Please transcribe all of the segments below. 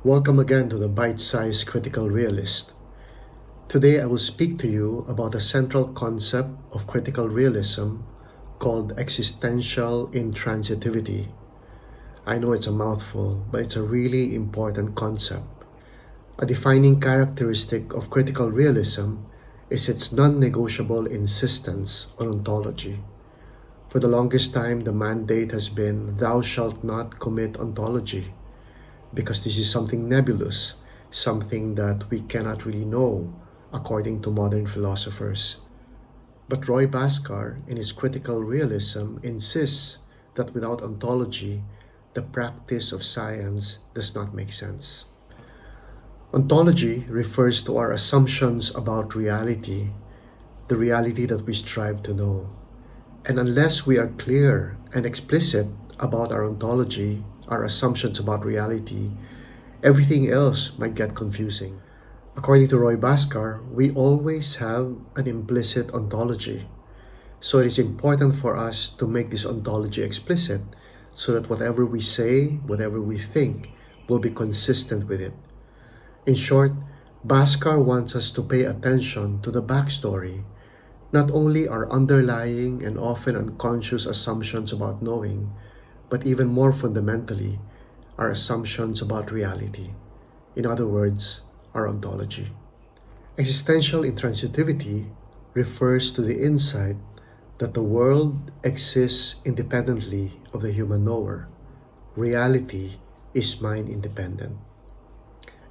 Welcome again to the bite-sized Critical Realist. Today I will speak to you about a central concept of critical realism called existential intransitivity. I know it's a mouthful, but it's a really important concept. A defining characteristic of critical realism is its non-negotiable insistence on ontology. For the longest time, the mandate has been, "Thou shalt not commit ontology," because this is something nebulous, something that we cannot really know, according to modern philosophers. But Roy Bhaskar, in his Critical Realism, insists that without ontology, the practice of science does not make sense. Ontology refers to our assumptions about reality, the reality that we strive to know. And unless we are clear and explicit about our ontology, our assumptions about reality, everything else might get confusing. According to Roy Bhaskar, we always have an implicit ontology. So it is important for us to make this ontology explicit so that whatever we say, whatever we think, will be consistent with it. In short, Bhaskar wants us to pay attention to the backstory, not only our underlying and often unconscious assumptions about knowing, but even more fundamentally, our assumptions about reality. In other words, our ontology. Existential intransitivity refers to the insight that the world exists independently of the human knower. Reality is mind-independent.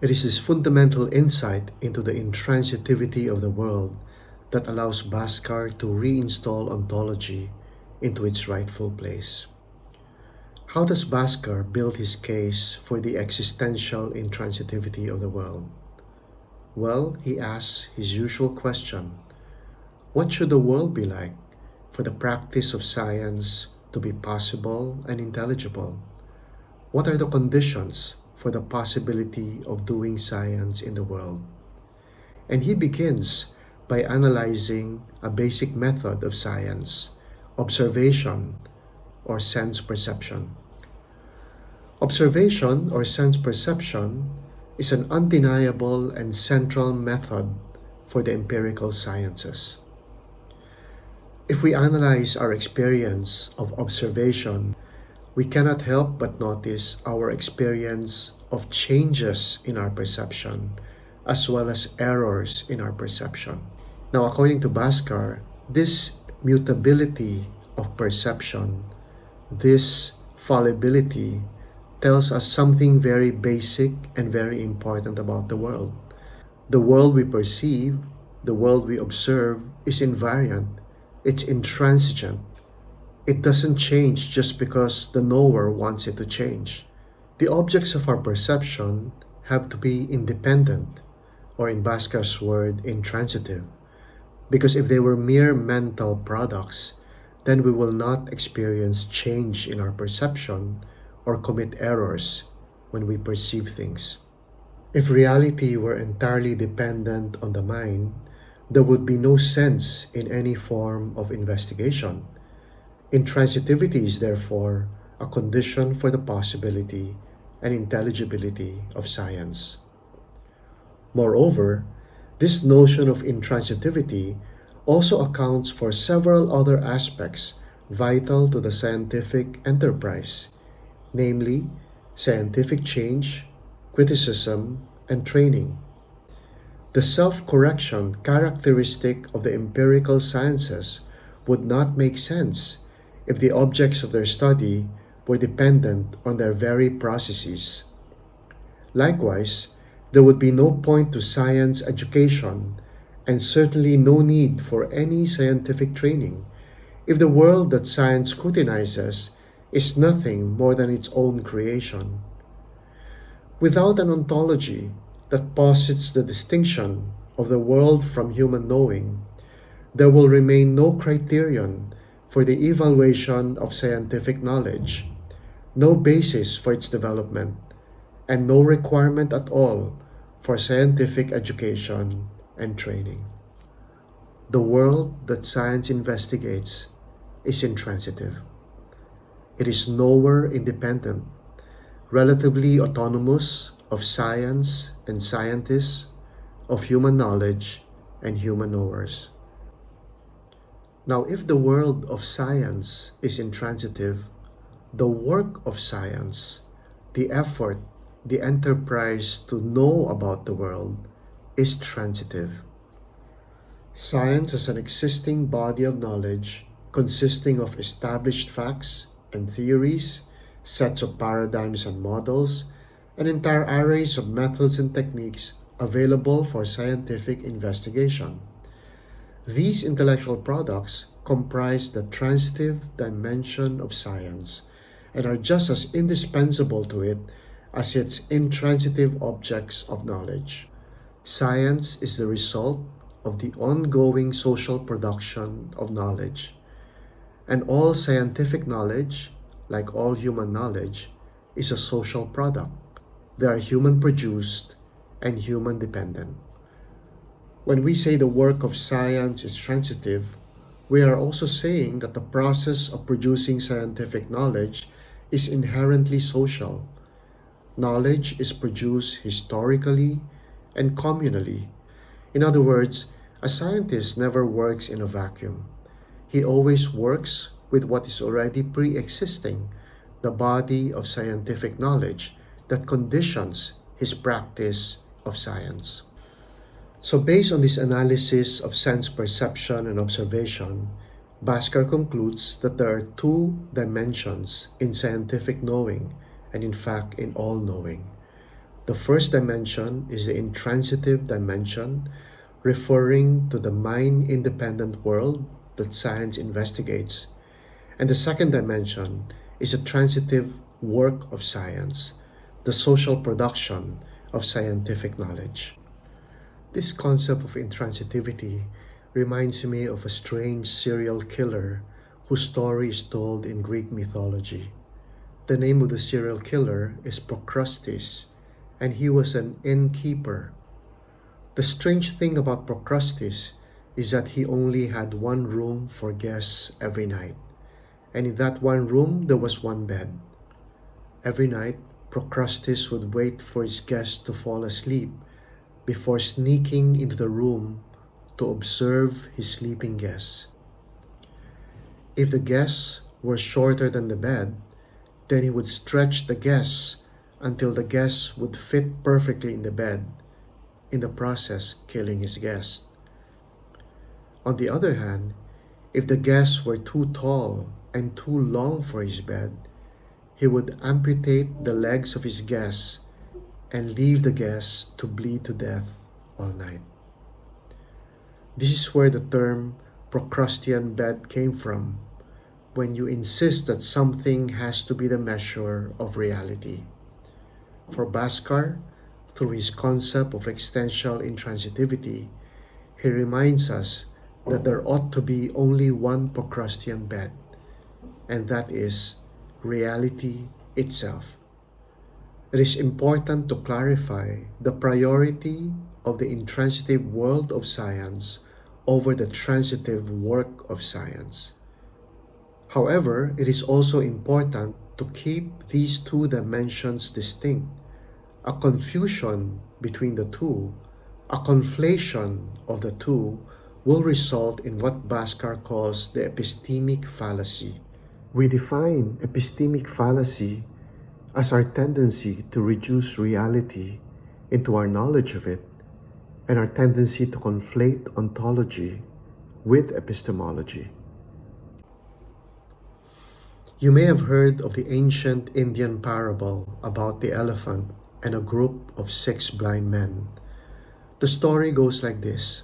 It is this fundamental insight into the intransitivity of the world that allows Bhaskar to reinstall ontology into its rightful place. How does Bhaskar build his case for the existential intransitivity of the world? Well, he asks his usual question: what should the world be like for the practice of science to be possible and intelligible? What are the conditions for the possibility of doing science in the world? And he begins by analyzing a basic method of science, observation or sense perception. Observation or sense perception is an undeniable and central method for the empirical sciences. If we analyze our experience of observation, we cannot help but notice our experience of changes in our perception, as well as errors in our perception. Now, according to Bhaskar, this mutability of perception, this fallibility, tells us something very basic and very important about the world. The world we perceive, the world we observe, is invariant, it's intransigent. It doesn't change just because the knower wants it to change. The objects of our perception have to be independent, or in Bhaskar's word, intransitive. Because if they were mere mental products, then we will not experience change in our perception or commit errors when we perceive things. If reality were entirely dependent on the mind, there would be no sense in any form of investigation. Intransitivity is therefore a condition for the possibility and intelligibility of science. Moreover, this notion of intransitivity also accounts for several other aspects vital to the scientific enterprise, namely scientific change, criticism, and training. The self-correction characteristic of the empirical sciences would not make sense if the objects of their study were dependent on their very processes. Likewise, there would be no point to science education and certainly no need for any scientific training if the world that science scrutinizes is nothing more than its own creation. Without an ontology that posits the distinction of the world from human knowing, there will remain no criterion for the evaluation of scientific knowledge, no basis for its development, and no requirement at all for scientific education and training. The world that science investigates is intransitive. It is nowhere independent, relatively autonomous of science and scientists, of human knowledge and human knowers. Now, if the world of science is intransitive, the work of science, the effort, the enterprise to know about the world, is transitive. Science is an existing body of knowledge consisting of established facts and theories, sets of paradigms and models, and entire arrays of methods and techniques available for scientific investigation. These intellectual products comprise the transitive dimension of science and are just as indispensable to it as its intransitive objects of knowledge. Science is the result of the ongoing social production of knowledge, and all scientific knowledge, like all human knowledge, is a social product. They are human produced and human dependent. When we say the work of science is transitive, we are also saying that the process of producing scientific knowledge is inherently social. Knowledge is produced historically and communally. In other words, a scientist never works in a vacuum. He always works with what is already pre-existing, the body of scientific knowledge that conditions his practice of science. So based on this analysis of sense perception and observation, Bhaskar concludes that there are two dimensions in scientific knowing, and in fact in all knowing. The first dimension is the intransitive dimension, referring to the mind-independent world that science investigates. And the second dimension is a transitive work of science, the social production of scientific knowledge. This concept of intransitivity reminds me of a strange serial killer whose story is told in Greek mythology. The name of the serial killer is Procrustes, and he was an innkeeper. The strange thing about Procrustes is that he only had one room for guests every night, and in that one room there was one bed. Every night, Procrustes would wait for his guests to fall asleep before sneaking into the room to observe his sleeping guests. If the guests were shorter than the bed, then he would stretch the guests until the guests would fit perfectly in the bed, in the process killing his guest. On the other hand, if the guests were too tall and too long for his bed, he would amputate the legs of his guests and leave the guests to bleed to death all night. This is where the term Procrustean bed came from, when you insist that something has to be the measure of reality. For Bhaskar, through his concept of existential intransitivity, he reminds us that there ought to be only one Procrustean bed, and that is reality itself. It is important to clarify the priority of the intransitive world of science over the transitive work of science. However, it is also important to keep these two dimensions distinct. A confusion between the two, a conflation of the two, will result in what Bhaskar calls the epistemic fallacy. We define epistemic fallacy as our tendency to reduce reality into our knowledge of it, and our tendency to conflate ontology with epistemology. You may have heard of the ancient Indian parable about the elephant and a group of 6 blind men. The story goes like this.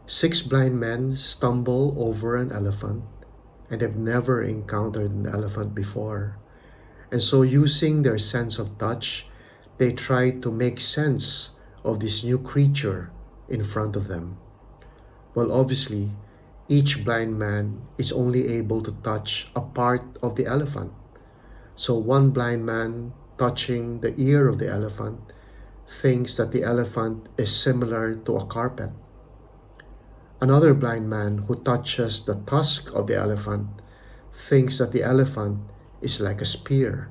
6 blind men stumble over an elephant and have never encountered an elephant before. And so using their sense of touch, they try to make sense of this new creature in front of them. Well, obviously, each blind man is only able to touch a part of the elephant. So one blind man touching the ear of the elephant thinks that the elephant is similar to a carpet. Another blind man who touches the tusk of the elephant thinks that the elephant is like a spear.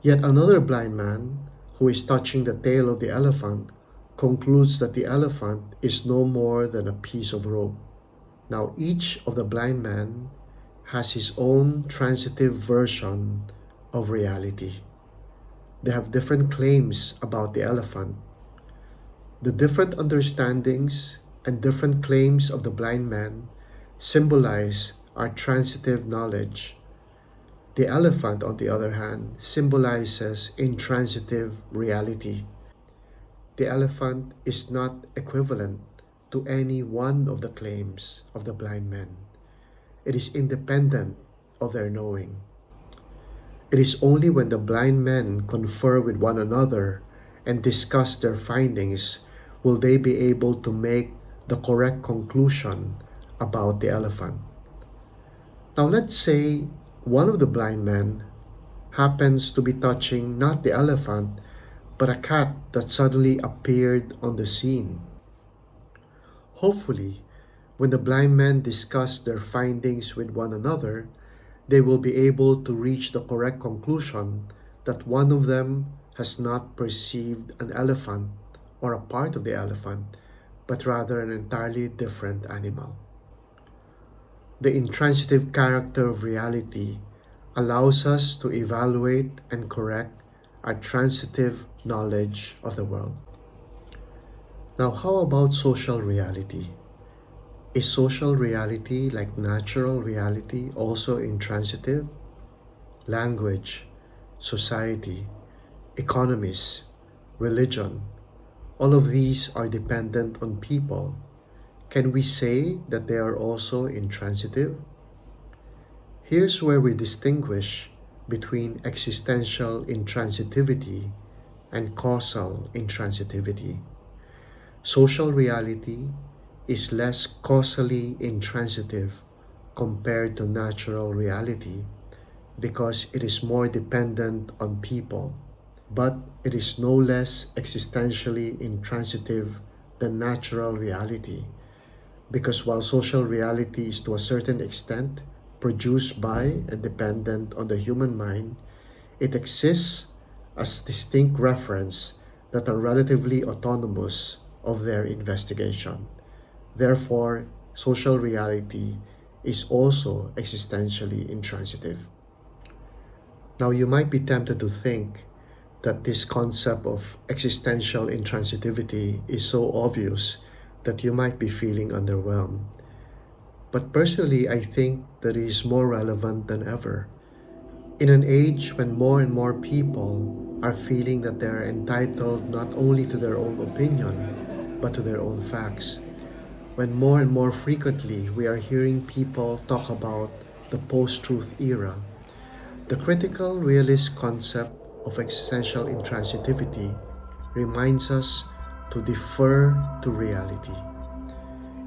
Yet another blind man who is touching the tail of the elephant, concludes that the elephant is no more than a piece of rope. Now, each of the blind men has his own transitive version of reality. They have different claims about the elephant. The different understandings and different claims of the blind man symbolize our transitive knowledge. The elephant, on the other hand, symbolizes intransitive reality. The elephant is not equivalent to any one of the claims of the blind men. It is independent of their knowing. It is only when the blind men confer with one another and discuss their findings will they be able to make the correct conclusion about the elephant. Now let's say one of the blind men happens to be touching not the elephant, but a cat that suddenly appeared on the scene. Hopefully, when the blind men discuss their findings with one another, they will be able to reach the correct conclusion that one of them has not perceived an elephant or a part of the elephant, but rather an entirely different animal. The intransitive character of reality allows us to evaluate and correct our transitive knowledge of the world. Now, how about social reality? Is social reality, like natural reality, also intransitive? Language, society, economies, religion, all of these are dependent on people. Can we say that they are also intransitive? Here's where we distinguish between existential intransitivity and causal intransitivity. Social reality is less causally intransitive compared to natural reality because it is more dependent on people, but it is no less existentially intransitive than natural reality because while social reality is to a certain extent produced by and dependent on the human mind, it exists as distinct reference that are relatively autonomous of their investigation. Therefore, social reality is also existentially intransitive. Now, you might be tempted to think that this concept of existential intransitivity is so obvious that you might be feeling underwhelmed. But personally, I think that it is more relevant than ever. In an age when more and more people are feeling that they are entitled not only to their own opinion, but to their own facts, when more and more frequently we are hearing people talk about the post-truth era, the critical realist concept of existential intransitivity reminds us to defer to reality.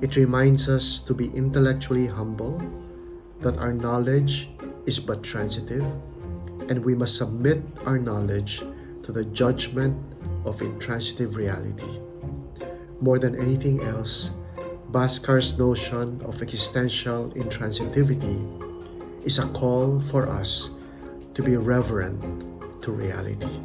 It reminds us to be intellectually humble, that our knowledge is but transitive, and we must submit our knowledge to the judgment of intransitive reality. More than anything else, Bhaskar's notion of existential intransitivity is a call for us to be reverent to reality.